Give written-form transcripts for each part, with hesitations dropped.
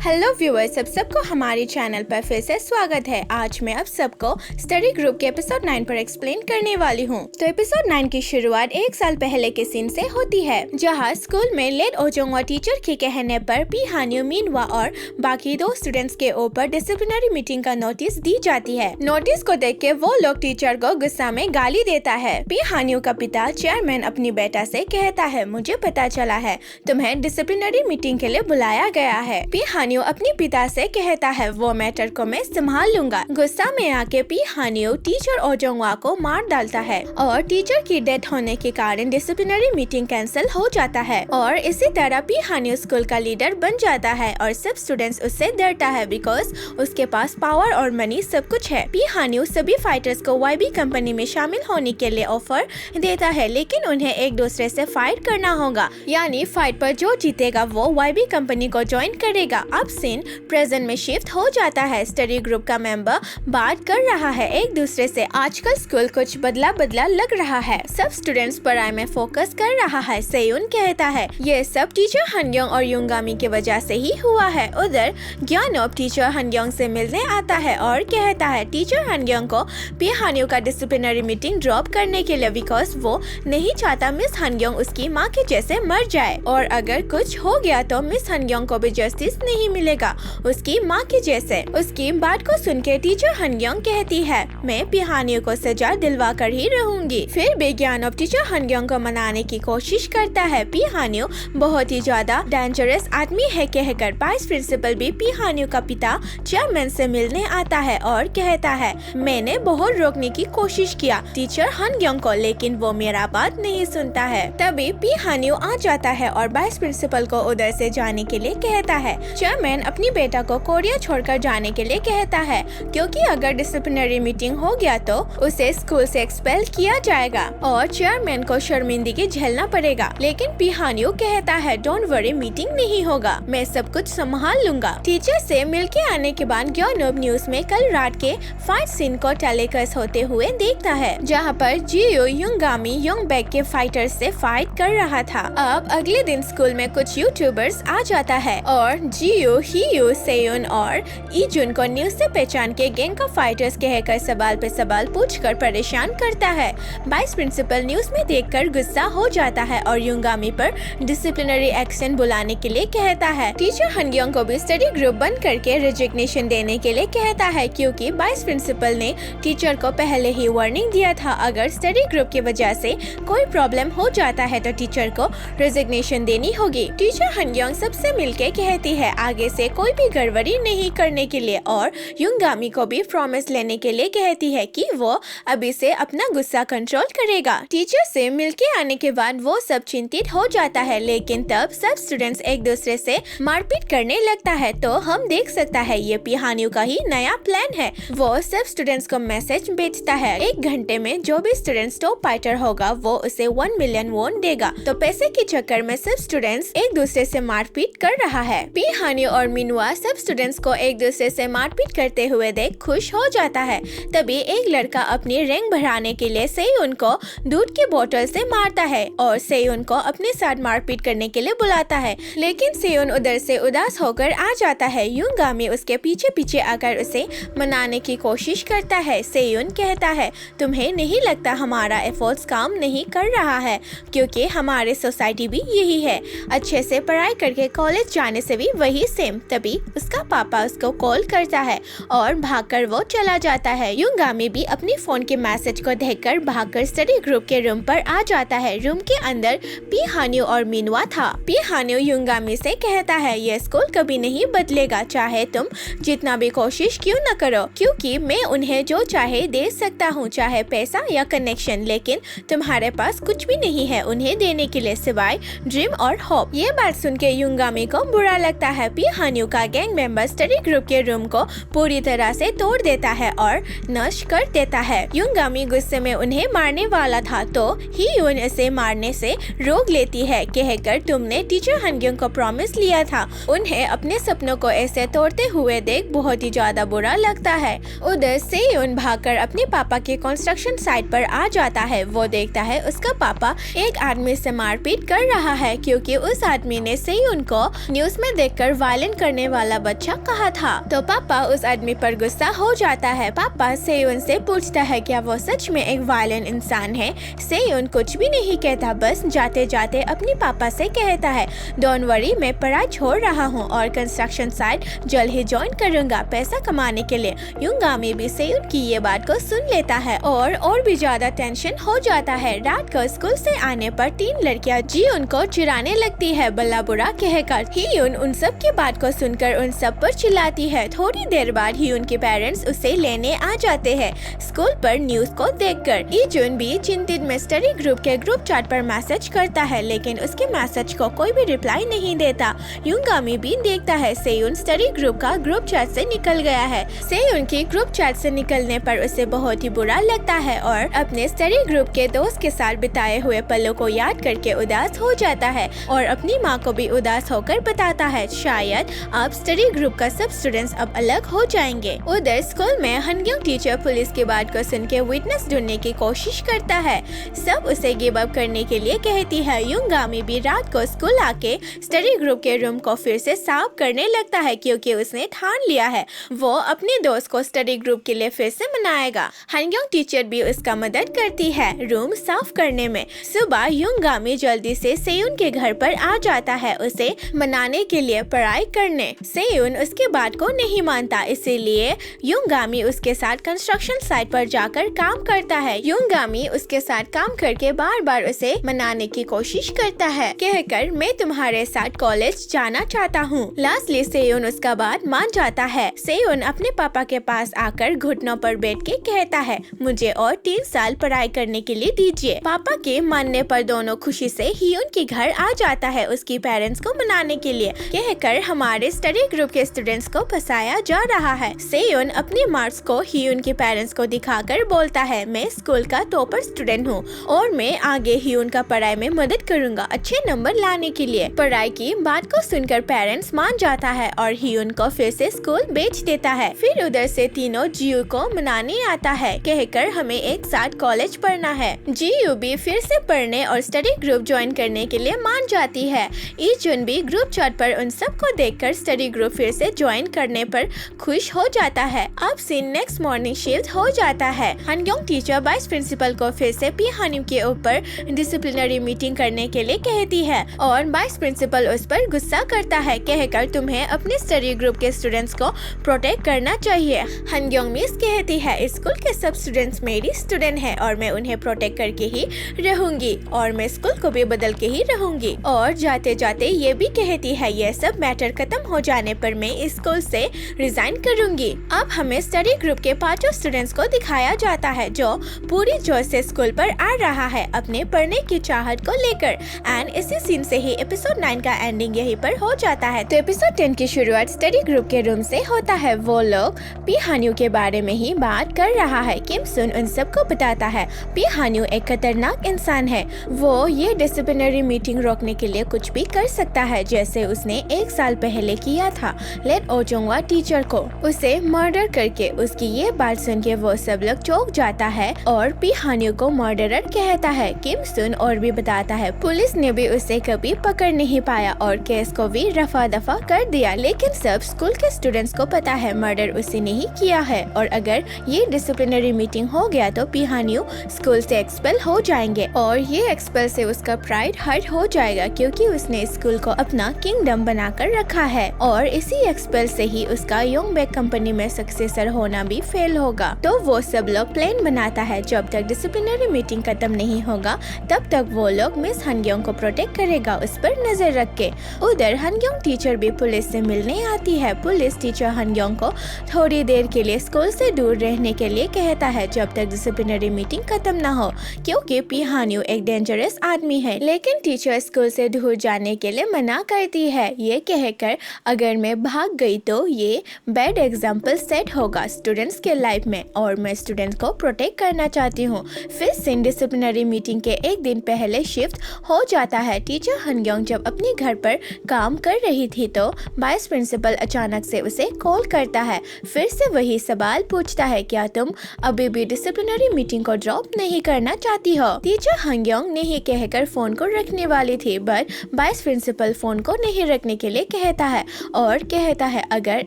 Hello viewers, सबको हमारे channel पर फिर से स्वागत है। आज मैं आप सबको स्टडी ग्रुप के एपिसोड 9 पर एक्सप्लेन करने वाली हूँ। तो एपिसोड 9 की शुरुआत 1 साल पहले के सीन से होती है, जहाँ स्कूल में लेट ओजोंग टीचर के कहने पर पी हान्यू, मिनवा और बाकी 2 स्टूडेंट्स के ऊपर डिसिप्लिनरी मीटिंग का नोटिस दी जाती है। नोटिस को देख के वो लोग टीचर को गुस्सा में गाली देता है। पी हान्यू का पिता चेयरमैन अपनी बेटा से कहता है, मुझे पता चला है तुम्हें डिसिप्लिनरी मीटिंग के लिए बुलाया गया है। पी हान्यू अपने पिता से कहता है, वो मैटर को मैं संभाल लूंगा। गुस्सा में आके पी हान्यू टीचर ओजोंगवा को मार डालता है और टीचर की डेथ होने के कारण डिसिप्लिनरी मीटिंग कैंसिल हो जाता है। और इसी तरह पी हान्यू स्कूल का लीडर बन जाता है और सब स्टूडेंट्स उससे डरता है बिकॉज उसके पास पावर और मनी सब कुछ है। पी हान्यू सभी फाइटर्स को वाईबी कंपनी में शामिल होने के लिए ऑफर देता है, लेकिन उन्हें एक दूसरे से फाइट करना होगा, यानी फाइट पर जो जीतेगा वो वाईबी कंपनी को ज्वाइन करेगा। अब सीन प्रेजेंट में शिफ्ट हो जाता है। स्टडी ग्रुप का मेंबर बात कर रहा है एक दूसरे से। आजकल स्कूल कुछ बदला लग रहा है, सब स्टूडेंट्स पढ़ाई में फोकस कर रहा है। सेयुन कहता है, ये सब टीचर हनयोंग और युंगामी की वजह से ही हुआ है। उधर ग्यानोब टीचर हनयोंग से मिलने आता है और कहता है टीचर हनयोंग को पी हान्यू का डिसिप्लिनरी मीटिंग ड्रॉप करने के लिए, बिकॉज वो नहीं चाहता मिस हनयोंग उसकी माँ के जैसे मर जाए और अगर कुछ हो गया तो मिस हनयोंग को भी जस्टिस नहीं मिलेगा उसकी माँ के जैसे। उसकी बात को सुन के टीचर हनयोंग कहती है, मैं पी हान्यू को सजा दिलवा कर ही रहूंगी। फिर भी ग्यानोब टीचर हनयोंग को मनाने की कोशिश करता है। पी हान्यू बहुत ही ज्यादा डेंजरस आदमी है कहकर वाइस प्रिंसिपल भी पी हान्यू का पिता चेयरमैन से मिलने आता है और कहता है, मैंने बहुत रोकने की कोशिश किया टीचर हनयोंग को, लेकिन वो मेरा बात नहीं सुनता है। तभी पी हान्यू आ जाता है और वाइस प्रिंसिपल को उधर से जाने के लिए कहता है। चेयरमैन अपनी बेटा को कोरिया छोड़कर जाने के लिए कहता है, क्योंकि अगर डिसिप्लिनरी मीटिंग हो गया तो उसे स्कूल से एक्सपेल किया जाएगा और चेयरमैन को शर्मिंदगी झेलना पड़ेगा। लेकिन पी हान्यू कहता है, डोंट वरी, मीटिंग नहीं होगा, मैं सब कुछ संभाल लूंगा। टीचर से मिलके आने के बाद ग्यानोब न्यूज में कल रात के फाइट सीन को टेलीकास्ट होते हुए देखता है, जहाँ पर जियो युंगामी योंगबैक के फाइटर्स से फाइट कर रहा था। अब अगले दिन स्कूल में कुछ यूट्यूबर्स आ जाता है और जियो, हियू, सेयुन और इजुन को न्यूज से पहचान के गैंग का फाइटर्स कहकर सवाल पे सवाल पूछकर परेशान करता है। वाइस प्रिंसिपल न्यूज में देखकर गुस्सा हो जाता है और युंगामी पर डिसिप्लिनरी एक्शन बुलाने के लिए कहता है। टीचर हनयोंग को भी स्टडी ग्रुप बंद करके रेजिग्नेशन देने के लिए कहता है, क्योंकि वाइस प्रिंसिपल ने टीचर को पहले ही वार्निंग दिया था, अगर स्टडी ग्रुप की वजह से कोई प्रॉब्लम हो जाता है तो टीचर को रेजिग्नेशन देनी होगी। टीचर हनयोंग सबसे मिलके कहती है आगे से कोई भी गड़बड़ी नहीं करने के लिए और युंगामी को भी प्रॉमिस लेने के लिए कहती है कि वो अभी से अपना गुस्सा कंट्रोल करेगा। टीचर से मिलके आने के बाद वो सब चिंतित हो जाता है, लेकिन तब सब स्टूडेंट्स एक दूसरे से मारपीट करने लगता है। तो हम देख सकता है ये पी हान्यू का ही नया प्लान है। वो सब स्टूडेंट्स को मैसेज भेजता है, 1 घंटे में जो भी स्टूडेंट्स टॉप फाइटर होगा वो उसे 1 मिलियन वोन देगा। तो पैसे के चक्कर में सब स्टूडेंट्स एक दूसरे से मारपीट कर रहा है। पी हान्यू और मिनवा सब स्टूडेंट्स को एक दूसरे से मारपीट करते हुए देख खुश हो जाता है। तभी एक लड़का अपनी रैंक बढ़ाने के लिए सेयुन को दूध की बोतल से मारता है और सेयुन को अपने साथ मारपीट करने के लिए बुलाता है, लेकिन सेयुन उधर से उदास होकर आ जाता है। युंगामी उसके पीछे पीछे आकर उसे मनाने की कोशिश करता है। सेयुन कहता है, तुम्हें नहीं लगता हमारा एफर्ट्स काम नहीं कर रहा है, क्योंकि हमारे सोसाइटी भी यही है, अच्छे से पढ़ाई करके कॉलेज जाने से भी वही सेम। तभी उसका पापा उसको कॉल करता है और भागकर वो चला जाता है। युंगामी भी अपनी फोन के मैसेज को देखकर भागकर स्टडी ग्रुप के रूम पर आ जाता है। रूम के अंदर पी हान्यू और मिनवा था। पी हान्यू युंगामी से कहता है, ये स्कूल कभी नहीं बदलेगा, चाहे तुम जितना भी कोशिश क्यों न करो, क्योंकि मैं उन्हें जो चाहे दे सकता हूँ, चाहे पैसा या कनेक्शन, लेकिन तुम्हारे पास कुछ भी नहीं है उन्हें देने के लिए सिवाय ड्रीम और होप। ये बात सुन के युंगामी को बुरा लगता है। पी हान्यू का गैंग मेंबर स्टडी ग्रुप के रूम को पूरी तरह से तोड़ देता है और नष्ट कर देता है। युंगामी गुस्से में उन्हें मारने वाला था तो हियून इसे मारने से रोक लेती है, कहकर तुमने टीचर हनयोंग को प्रॉमिस लिया था। उन्हें अपने सपनों को ऐसे तोड़ते हुए देख बहुत ही ज्यादा बुरा लगता है। उधर सेयुन भागकर अपने पापा के कंस्ट्रक्शन साइट पर आ जाता है। वो देखता है उसका पापा एक आदमी से मारपीट कर रहा है, क्योंकि उस आदमी ने सेयुन को न्यूज में देखकर वायलेंट करने वाला बच्चा कहा था। तो पापा उस आदमी पर गुस्सा हो जाता है। पापा सेयुन से पूछता है क्या वो सच में एक वायलेंट इंसान है। सेयुन कुछ भी नहीं कहता, बस जाते जाते अपनी पापा से कहता है डोंट वरी, मैं पढ़ाई छोड़ रहा हूँ और कंस्ट्रक्शन साइट जल्द ही ज्वाइन करूँगा पैसा कमाने के लिए। युंगामी भी सेयुन की ये बात को सुन लेता है और भी ज्यादा टेंशन हो जाता है। रात को स्कूल से आने पर 3 लड़कियां जीउन को चिढ़ाने लगती है भला बुरा कहकर। हियुन उन सब की बात को सुनकर उन सब पर चिल्लाती है। थोड़ी देर बाद हियुन के पेरेंट्स उसे लेने आ जाते हैं स्कूल पर न्यूज को देखकर। इजुन भी चिंतित में स्टडी ग्रुप के ग्रुप चैट पर मैसेज करता है, लेकिन उसके मैसेज को कोई भी रिप्लाई नहीं देता। युंगामी भी देखता है सेयुन स्टडी ग्रुप का ग्रुप चैट से निकल गया है। सेयुन की ग्रुप चैट से निकलने पर उसे बहुत ही बुरा लगता है और अपने स्टडी ग्रुप के दोस्त के साथ बिताए हुए पलों को याद करके उदास हो जाता है और अपनी माँ को भी उदास होकर बताता है शायद अब स्टडी ग्रुप का सब स्टूडेंट्स अब अलग हो जाएंगे। उधर स्कूल में हनग्योंग टीचर पुलिस की बात को सुन के विटनेस ढूंढने की कोशिश करता है। सब उसे गिव अप करने के लिए कहती है। युंगामी भी रात को स्कूल आके स्टडी ग्रुप के रूम को फिर से साफ करने लगता है क्योंकि उसने ठान लिया है वो अपने दोस्त को स्टडी ग्रुप के लिए फिर से मनाएगा। हनग्योंग टीचर भी उसका मदद करती है रूम साफ करने में। सुबह युंगामी जल्दी से सेयुन के घर पर आ जाता है उसे मनाने के लिए पढ़ाई करने। सेयुन उसके बात को नहीं मानता, इसीलिए युंगामी उसके साथ कंस्ट्रक्शन साइट पर जाकर काम करता है। युंगामी उसके साथ काम करके बार बार उसे मनाने की कोशिश करता है कहकर मैं तुम्हारे साथ कॉलेज जाना चाहता हूँ। लास्टली सेयुन उसका बात मान जाता है। सेयुन अपने पापा के पास आकर घुटनों पर बैठ के कहता है मुझे और 3 साल पढ़ाई करने के लिए दीजिए। पापा के मानने पर दोनों खुशी से हियुन के घर आ जाता है उसकी पेरेंट्स को मनाने के लिए कहकर हमारे स्टडी ग्रुप के स्टूडेंट्स को फंसाया जा रहा है। सेयुन अपने मार्क्स को हियुन के पेरेंट्स को दिखाकर बोलता है मैं स्कूल का टॉपर स्टूडेंट हूँ और मैं आगे हियुन का पढ़ाई में मदद करूँगा अच्छे नंबर लाने के लिए। पढ़ाई की बात को सुनकर पेरेंट्स मान जाता है और हियुन को फिर से स्कूल भेज देता है। फिर उधर से तीनों जियू को मनाने आता है कहकर हमें एक साथ कॉलेज पढ़ना है। जियू भी फिर से पढ़ने और स्टडी ग्रुप ज्वाइन करने के लिए मान जाती है। इजुन भी ग्रुप चैट पर उन सब को देखकर स्टडी ग्रुप फिर से ज्वाइन करने पर खुश हो जाता है। अब सीन नेक्स्ट मॉर्निंग शिफ्ट हो जाता है। हनग्योंग टीचर वाइस प्रिंसिपल को फिर से पी हानिम के ऊपर डिसिप्लिनरी मीटिंग करने के लिए कहती है और वाइस प्रिंसिपल उस पर गुस्सा करता है कहकर तुम्हें अपने स्टडी ग्रुप के स्टूडेंट्स को प्रोटेक्ट करना चाहिए। हनग्योंग मिस कहती है स्कूल के सब स्टूडेंट्स मेरी स्टूडेंट है और मैं उन्हें प्रोटेक्ट करके ही रहूंगी और मैं स्कूल को भी बदल के ही रहूंगी। और जाते जाते ये भी कहती है ये सब मैटर खत्म हो जाने पर मैं इस स्कूल से रिजाइन करूंगी। अब हमें स्टडी ग्रुप के 5 स्टूडेंट्स को दिखाया जाता है जो पूरी जोश से स्कूल पर आ रहा है अपने पढ़ने की चाहत को लेकर। एंड इसी सीन से ही एपिसोड 9 का एंडिंग यहीं पर हो जाता है। तो एपिसोड 10 की शुरुआत स्टडी ग्रुप के रूम से होता है। वो लोग पी हान्यू के बारे में ही बात कर रहा है। किम सुन उन सबको बताता है पी हान्यू एक खतरनाक इंसान है। वो ये डिसिप्लिनरी मीटिंग रोकने के लिए कुछ भी कर सकता है जैसे उसने 1 साल पहले किया था लेट ओचोंगवा टीचर को उसे मर्डर करके। उसकी ये बात सुन के वो सब लोग चौंक जाता है और पी हान्यू को मर्डरर कहता है। किम सुन और भी बताता है पुलिस ने भी उसे कभी पकड़ नहीं पाया और केस को भी रफा दफा कर दिया, लेकिन सब स्कूल के स्टूडेंट्स को पता है मर्डर उसे नहीं किया है और अगर ये डिसिप्लिनरी मीटिंग हो गया तो पी हान्यू स्कूल से एक्सपेल हो जाएंगे और ये एक्सपेल से उसका प्राइड हर्ट हो जाएगा क्योंकि उसने स्कूल को अपना किंगडम बनाकर रखा है और इसी एक्सपेल से ही उसका योंगबैक कंपनी में सक्सेसर होना भी फेल होगा। तो वो सब लोग प्लान बनाता है जब तक डिसिप्लिनरी मीटिंग खत्म नहीं होगा तब तक वो लोग मिस हनग्योंग को प्रोटेक्ट करेगा उस पर नजर रख के। उधर हनग्योंग टीचर भी पुलिस से मिलने आती है। पुलिस टीचर हनग्योंग को थोड़ी देर के लिए स्कूल से दूर रहने के लिए कहता है जब तक डिसिप्लिनरी मीटिंग खत्म ना हो क्योंकि पी हान्यू एक डेंजरस आदमी है। लेकिन टीचर स्कूल से दूर जाने के लिए मना करती है ये कहकर अगर मैं भाग गई तो ये बैड एग्जाम्पल सेट होगा स्टूडेंट्स के लाइफ में और मैं स्टूडेंट्स को प्रोटेक्ट करना चाहती हूँ। फिर सीन डिसिप्लिनरी मीटिंग के एक दिन पहले शिफ्ट हो जाता है। टीचर हनग्योंग जब अपने घर पर काम कर रही थी तो वाइस प्रिंसिपल अचानक से उसे कॉल करता है। फिर से वही सवाल पूछता है क्या तुम अभी भी डिसिप्लिनरी मीटिंग को ड्रॉप नहीं करना चाहती हो। टीचर हनग्योंग नहीं कहकर फोन को रखने वाली थी बट वाइस प्रिंसिपल फोन को नहीं रखने के लिए कहता है और कहता है अगर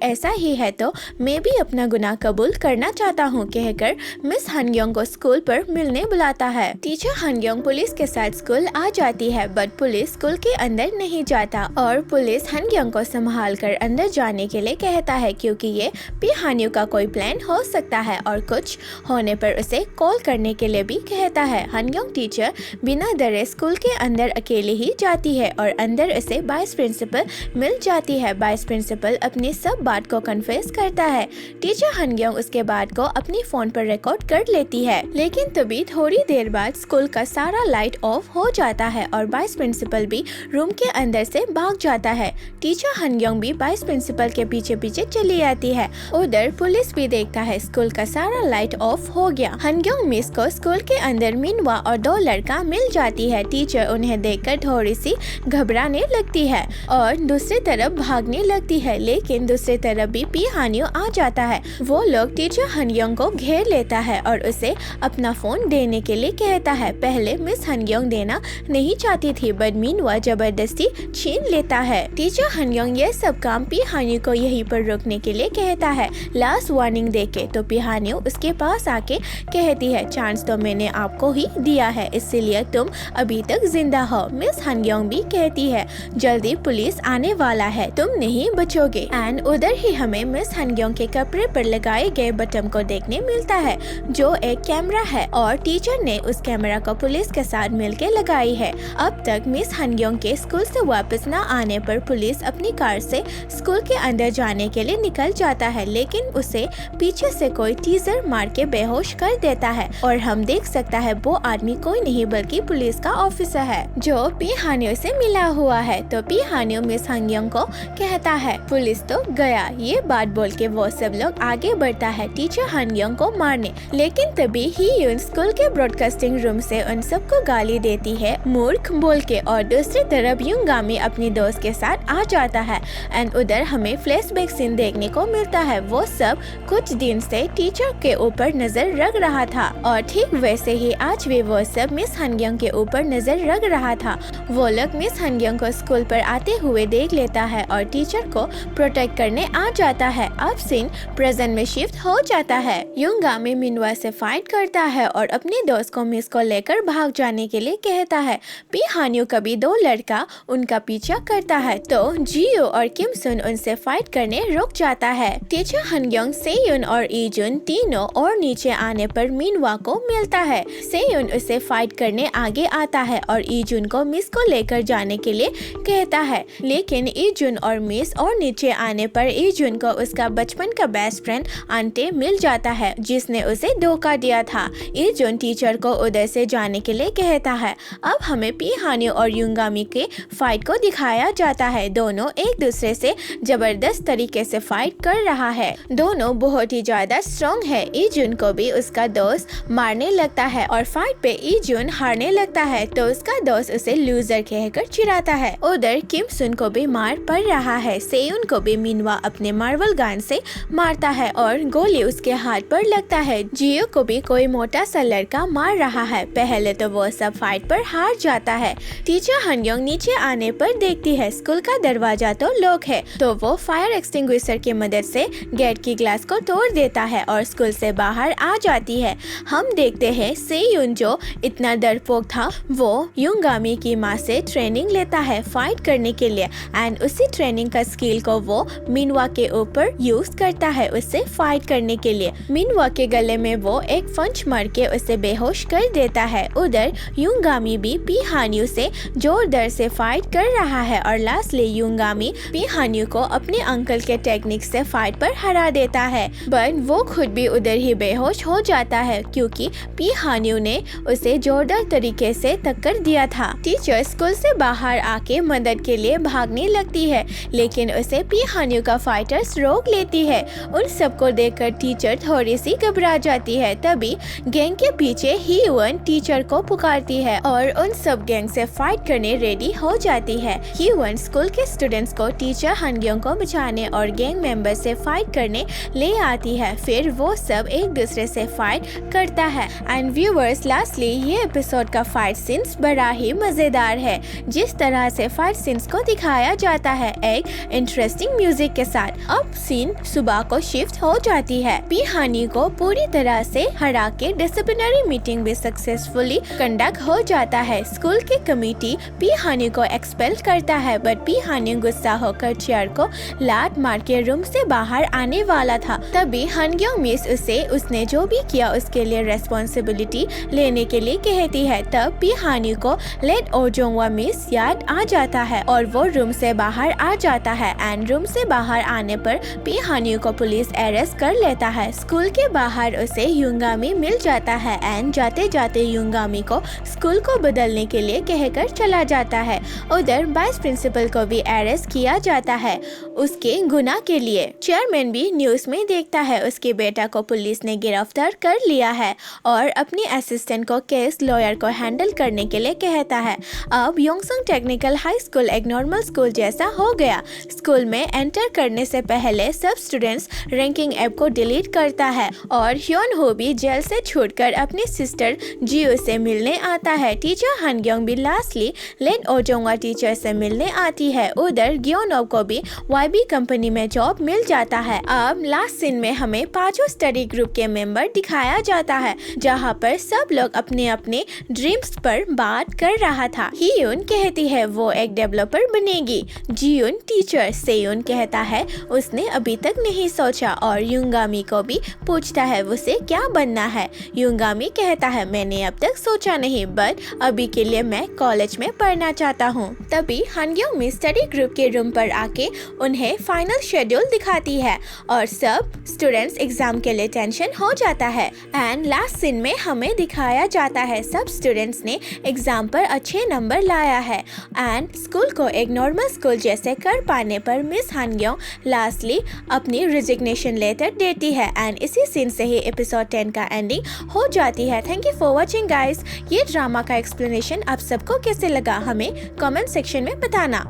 ऐसा ही है तो मैं भी अपना गुनाह कबूल करना चाहता हूँ, कहकर मिस हनयोंग को स्कूल पर मिलने बुलाता है। टीचर हनयोंग पुलिस के साथ स्कूल आ जाती है, बट पुलिस स्कूल के अंदर नहीं जाता और पुलिस हनयोंग को संभाल कर अंदर जाने के लिए कहता है क्योंकि ये पी हान्यू का कोई प्लान हो सकता है और कुछ होने पर उसे कॉल करने के लिए भी कहता है। हनयोंग टीचर बिना डरे स्कूल के अंदर अकेले ही जाती है और अंदर उसे वाइस प्रिंसिपल मिल जाती है। वाइस प्रिंसिपल अपनी सब बात को कन्फेस करता है। टीचर हनयोंग उसके बात को अपनी फोन पर रिकॉर्ड कर लेती है, लेकिन तभी थोड़ी देर बाद स्कूल का सारा लाइट ऑफ हो जाता है और वाइस प्रिंसिपल भी रूम के अंदर से भाग जाता है। टीचर हनयोंग भी वाइस प्रिंसिपल के पीछे पीछे चली आती है। उधर पुलिस भी देखता है स्कूल का सारा लाइट ऑफ हो गया। हनयोंग मिस को स्कूल के अंदर मिनवा और दो लड़का मिल जाती है। टीचर उन्हें देखकर थोड़ी सी घबराने लगती है और दूसरी तरफ भागने लगती है, लेकिन दूसरी तरफ भी पी हान्यू आ जाता है। वो लोग टीचर हनयोंग को घेर लेता है और उसे अपना फोन देने के लिए कहता है। पहले मिस हनयोंग देना नहीं चाहती थी, बट मिनवा जबरदस्ती छीन लेता है। टीचर हनयोंग ये सब काम पी हान्यू को यहीं पर रोकने के लिए कहता है। लास्ट वार्निंग देके तो पी हान्यू उसके पास आके कहती है चांस तो मैंने आपको ही दिया है, इसीलिए तुम अभी तक जिंदा हो। मिस हनयोंग भी कहती है जल्दी पुलिस आने वाला है, तुम नहीं बचोगे। एंड उधर ही हमें मिस हनयोंग के कपड़े पर लगाए गए बटन को देखने मिलता है जो एक कैमरा है और टीचर ने उस कैमरा को पुलिस के साथ मिलके लगाई है। अब तक मिस हनयोंग के स्कूल से वापस न आने पर पुलिस अपनी कार से स्कूल के अंदर जाने के लिए निकल जाता है, लेकिन उसे पीछे से कोई टीजर मार के बेहोश कर देता है और हम देख सकता है वो आदमी कोई नहीं बल्कि पुलिस का ऑफिसर है जो पी हान्यू से मिला हुआ है। तो पी हान्यू मिस हनयोंग को कहता है पुलिस तो गया। ये बात बोल के वो सब लोग आगे बढ़ता है टीचर हनयोंग को मारने, लेकिन तभी ही यून स्कूल के ब्रॉडकास्टिंग रूम से उन सबको गाली देती है मूर्ख बोल के और दूसरी तरफ युंगामी अपनी दोस्त के साथ आ जाता है। एंड उधर हमें फ्लैशबैक सीन देखने को मिलता है। वो सब कुछ दिन से टीचर के ऊपर नजर रख रहा था और ठीक वैसे ही आज भी वो सब मिस हनयोंग के ऊपर नजर रख रहा था। वो लोग मिस हनयोंग को स्कूल पर आते हुए देख लेता है और टीचर को प्रोटेक्ट करने आ जाता है। अब सीन प्रेजेंट में शिफ्ट हो जाता है। युंगामी मिनवा से फाइट करता है और अपने दोस्त को मिस को लेकर भाग जाने के लिए कहता है। पी हान्यू का भी दो लड़का उनका पीछा करता है तो जियो और किम सुन उनसे फाइट करने रुक जाता है। टीचर हनयोंग, सेयुन और इजुन तीनों और नीचे आने पर मिनवा को मिलता है। सेयुन उसे फाइट करने आगे आता है और इजुन को मिस को लेकर जाने के लिए कहता है, लेकिन इजुन और मिस और नीचे आने पर इजुन को उसका बचपन का बेस्ट फ्रेंड आंटे मिल जाता है जिसने उसे धोखा दिया था। इजुन टीचर को उधर से जाने के लिए कहता है। अब हमें पी हान्यू और युंगामी के फाइट को दिखाया जाता है। दोनों एक दूसरे से जबरदस्त तरीके से फाइट कर रहा है। दोनों बहुत ही ज्यादा स्ट्रॉन्ग है। इजुन को भी उसका दोस्त मारने लगता है और फाइट पे इजुन हारने लगता है तो उसका दोस्त उसे लूजर कहकर चिढ़ाता है। उधर किम सुन को भी मार पड़ रहा है। सेयुन को भी मिनवा अपने मार्वल गन से मारता है और गोली उसके हाथ पर लगता है। जियो को भी कोई मोटा सा लड़का मार रहा है। पहले तो वो सब फाइट पर हार जाता है। टीचर हनयोंग नीचे आने पर देखती है स्कूल का दरवाजा तो लॉक है, तो वो फायर एक्सटिंग्विशर की मदद से गेट की ग्लास को तोड़ देता है और स्कूल से बाहर आ जाती है। हम देखते हैं सेयुन जो इतना डरपोक था वो युंगामी की माँ से ट्रेनिंग लेता है फाइट करने के लिए एंड उसी ट्रेनिंग का स्किल को वो मिनवा के ऊपर यूज करता है उससे फाइट करने के लिए। मिनवा के गले में वो एक पंच मार के उसे बेहोश कर देता है। उधर युंगामी भी पी हान्यू से जोर दर से फाइट कर रहा है और लास्टली युंगामी पी हान्यू को अपने अंकल के टेक्निक से फाइट पर हरा देता है, बट वो खुद भी उधर ही बेहोश हो जाता है क्योंकि पी हान्यू ने उसे जोरदार तरीके से टक्कर दिया था। टीचर स्कूल से बाहर आके मदद के लिए भागने लगती है, लेकिन उसे पी हान्यू का फाइटर्स रोक लेती है। उन सबको देखकर टीचर थोड़ी सी घबरा जाती है। तभी गैंग के पीछे हीवन टीचर को पुकारती है और उन सब गैंग से फाइट करने रेडी हो जाती है। हीवन स्कूल के स्टूडेंट्स को टीचर हनयोंग को बचाने और गैंग मेंबर से फाइट करने ले आती है। फिर वो सब एक दूसरे से फाइट करता है एंड व्यूअर्स लास्टली ये एपिसोड का फाइट सीन्स बड़ा ही मजेदार है। जिस तरह से फाइट सीन्स को दिखाया जाता जाता है एक इंटरेस्टिंग म्यूजिक के साथ। अब सीन सुबह को शिफ्ट हो जाती है। पी हानी को पूरी तरह से हरा के डिसिप्लिनरी मीटिंग भी सक्सेसफुली कंडक्ट हो जाता है। स्कूल की कमेटी पी हानी को एक्सपेल करता है, बट पी हानी गुस्सा होकर चेयर को लात मार के रूम से बाहर आने वाला था। तभी हनग्योंग मिस उसे उसने जो भी किया उसके लिए रेस्पॉन्सिबिलिटी लेने के लिए कहती है। तब पी हानी को लेट ओजोंगवा मिस याद आ जाता है और वो रूम से बाहर आ जाता है। एंड रूम से बाहर आने पर पी हानी को पुलिस अरेस्ट कर लेता है। स्कूल के बाहर उसे युंगामी मिल जाता है एंड जाते जाते युंगामी को स्कूल को बदलने के लिए कहकर चला जाता है। उधर वाइस प्रिंसिपल को भी अरेस्ट किया जाता है उसके गुनाह के लिए। चेयरमैन भी न्यूज में देखता है उसके बेटा को पुलिस ने गिरफ्तार कर लिया है और अपनी असिस्टेंट को केस लॉयर को हैंडल करने के लिए कहता है। अब योंगसंग टेक्निकल हाई स्कूल एक नॉर्मल स्कूल जैसा हो गया। स्कूल में एंटर करने से पहले सब स्टूडेंट्स रैंकिंग ऐप को डिलीट करता है और ह्योन हो भी जेल से छूटकर अपनी सिस्टर जियो से मिलने आता है। टीचर हनग्योंग भी लास्टली लेन ओजोंगा टीचर से मिलने आती है। उधर ग्योनोब को भी वाईबी कंपनी में जॉब मिल जाता है। अब लास्ट सीन में हमें पांचों स्टडी ग्रुप के मेंबर दिखाया जाता है, जहां पर सब लोग अपने अपने ड्रीम्स पर बात कर रहा था। हियुन कहती है वो एक डेवलपर बनेगी। जियुन टीचर, सेयुन कहता है उसने अभी तक नहीं सोचा और युंगामी को भी पूछता है उसे क्या बनना है। युंगामी कहता है मैंने अब तक सोचा नहीं, बट अभी के लिए मैं कॉलेज में पढ़ना चाहता हूँ। तभी हनग्योंग मिस स्टडी ग्रुप के रूम पर आके उन्हें फाइनल शेड्यूल दिखाती है और सब स्टूडेंट्स एग्जाम के लिए टेंशन हो जाता है। एंड लास्ट सीन में हमें दिखाया जाता है सब स्टूडेंट्स ने एग्जाम पर अच्छे नंबर लाया है एंड स्कूल को एक नॉर्मल स्कूल जैसे कर पाने पर मिस हनग्योंग लास्टली अपनी रिजिग्नेशन लेटर देती है। एंड इसी सीन से ही एपिसोड 10 का एंडिंग हो जाती है। Thank you for watching guys. ये ड्रामा का एक्सप्लेनेशन आप सबको कैसे लगा हमें कमेंट सेक्शन में बताना।